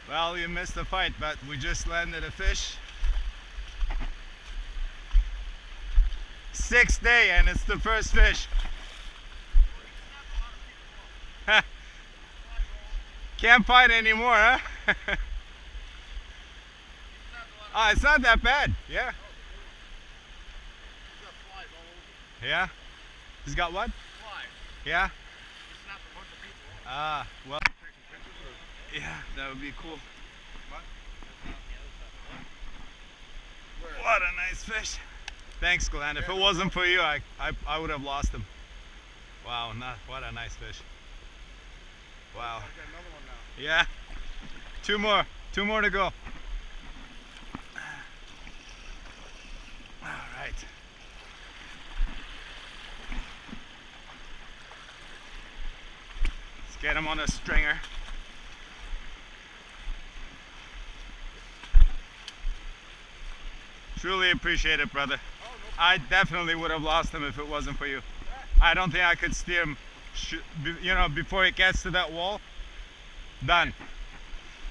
Well, you missed the fight, but we just landed a fish. 6th day and it's the first fish. Can't fight anymore, huh? Oh, it's not that bad. Yeah. Yeah? He's got what? Yeah? Ah, well. Yeah, that would be cool. What a nice fish. Thanks, Glenn. If it wasn't for you, I would have lost him. Wow, what a nice fish. Wow. Yeah. Two more to go. All right. Let's get him on a stringer. Truly appreciate it, brother. I definitely would have lost him if it wasn't for you. I don't think I could steer him, you know, before it gets to that wall. Done.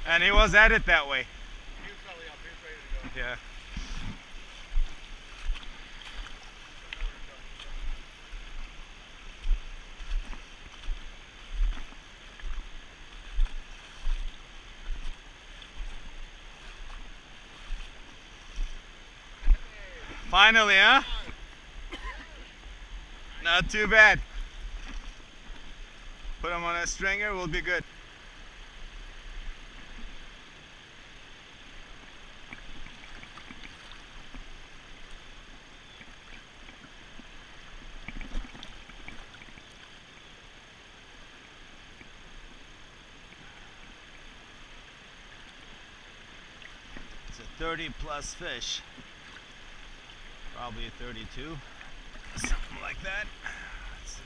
And he was at it that way. He was probably up. He was ready to go. Yeah. Finally, huh? Not too bad. Put him on a stringer, we'll be good. It's a 30 plus fish. Probably a 32, something like that. Let's see.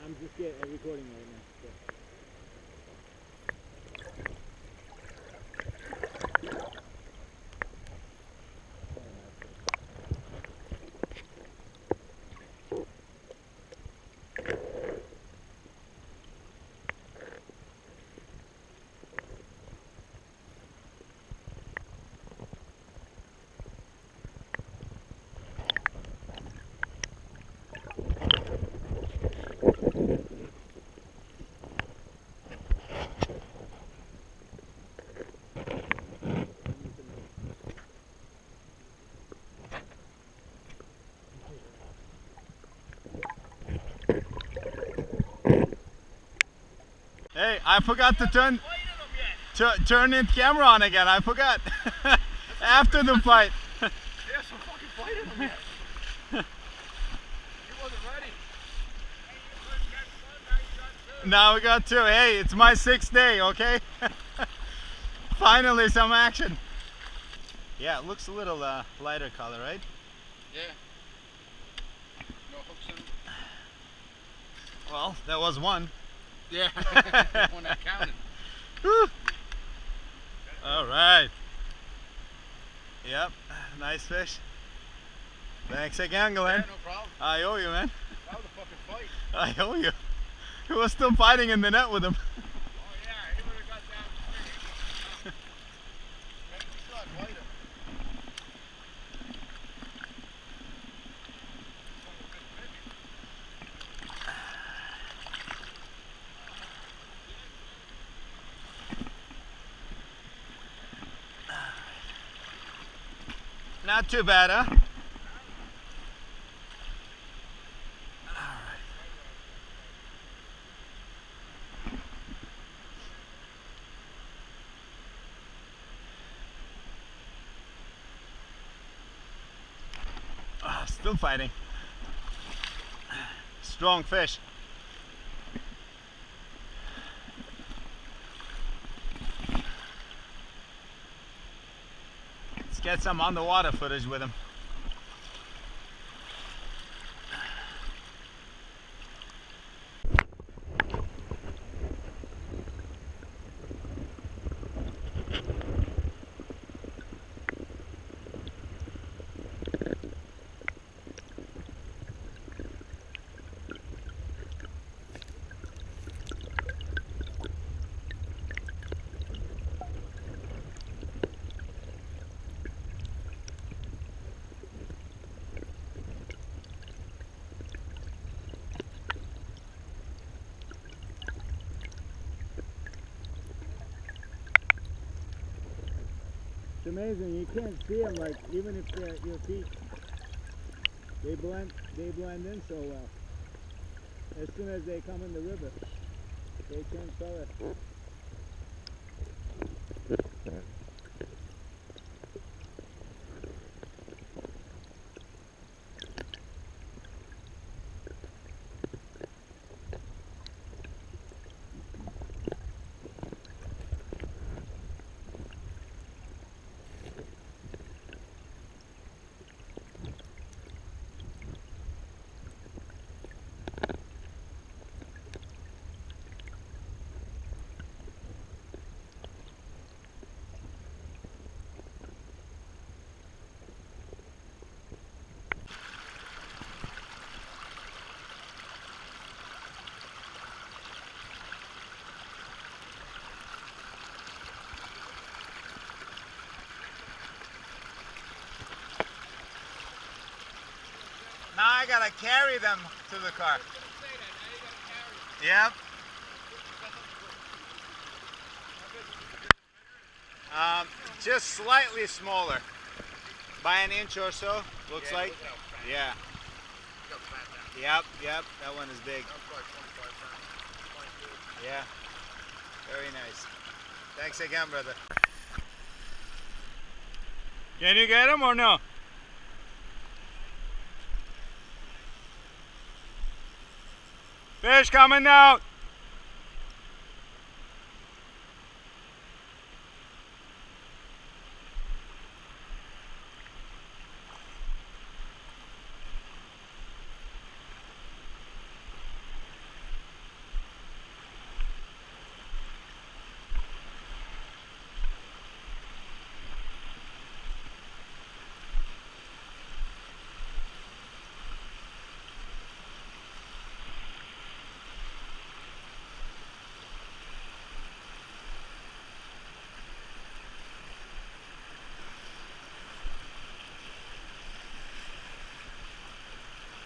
I'm just recording right now. Hey, I forgot to turn the camera on again. I forgot. After the fight. Yeah, so fucking fighting him yet. He wasn't ready. Now we got two. Hey, it's my 6th day, okay? Finally some action. Yeah, it looks a little lighter color, right? Yeah. No hooks in. Well, that was one. Yeah. One that counted. Woo. All right. Yep, nice fish. Thanks again, Glenn. Yeah, no problem. I owe you, man. That was a fucking fight. I owe you. He was still fighting in the net with him. Oh yeah, he would have got down. Maybe we still had white. Not too bad, huh? Still fighting. Strong fish. get some underwater footage with him. It's amazing. You can't see them, like, even if they're at your feet. They blend in so well. As soon as they come in the river, they change color. Now I gotta carry them to the car. Yep. Just slightly smaller. By an inch or so, looks like. Yeah. Yep, that one is big. Yeah. Very nice. Thanks again, brother. Can you get him or no? Fish coming out.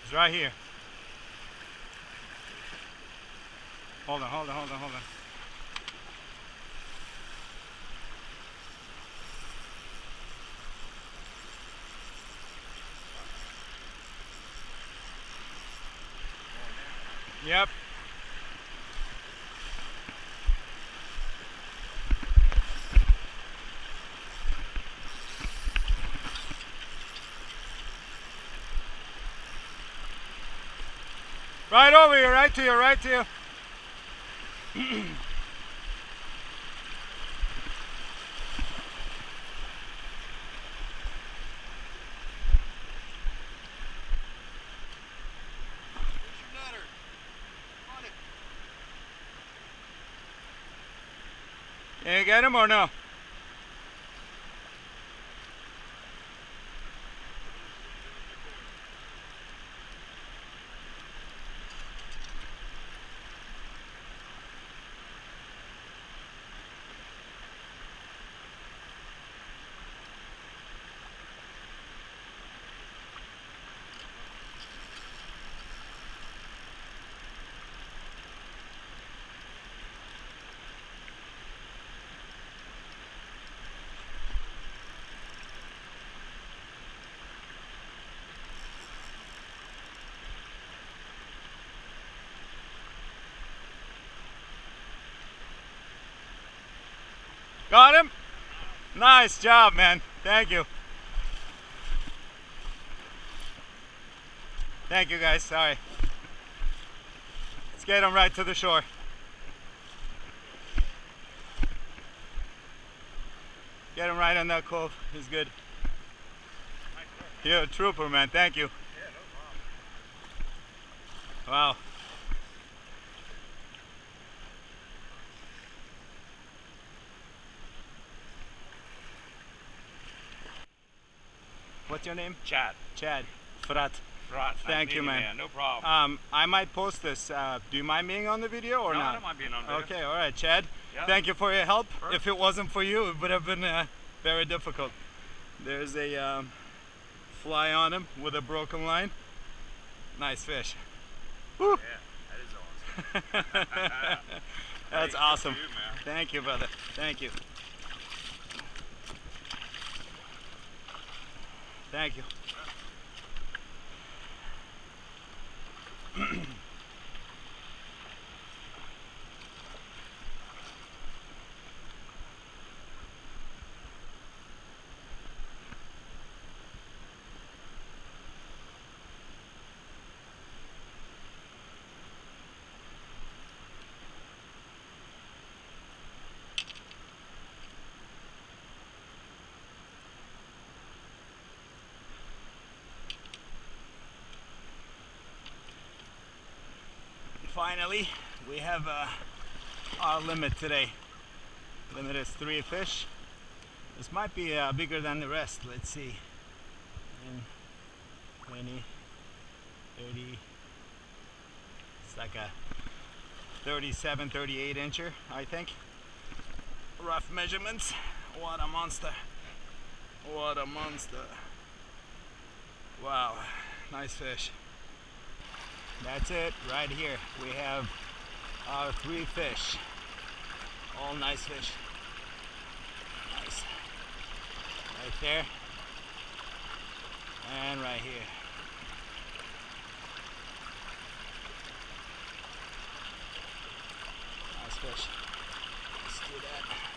It's right here. Hold on. Yep. Right over here, right to you. Can you get him or no? Got him? Nice job, man. Thank you. Thank you, guys. Sorry. Let's get him right to the shore. Get him right on that cove. He's good. You're a trooper, man. Thank you. Yeah, no problem. Wow. What's your name? Chad. Chad. Frat. Right. Thank you, man. No problem. I might post this. Do you mind being on the video or No, not? I don't mind being on video. Okay, all right, Chad. Yeah. Thank you for your help. Sure. If it wasn't for you, it would have been very difficult. There's a fly on him with a broken line. Nice fish. Woo. Yeah, that is awesome. That's Hey, awesome. good for you, man. Thank you, brother. Thank you. Thank you. Finally, we have our limit today. Limit is 3 fish. This might be bigger than the rest. Let's see. 10, 20, 30. It's like a 37, 38 incher, I think. Rough measurements. What a monster. What a monster. Wow, nice fish. That's it, right here. We have our 3 fish. All nice fish. Nice. Right there. And right here. Nice fish. Let's do that.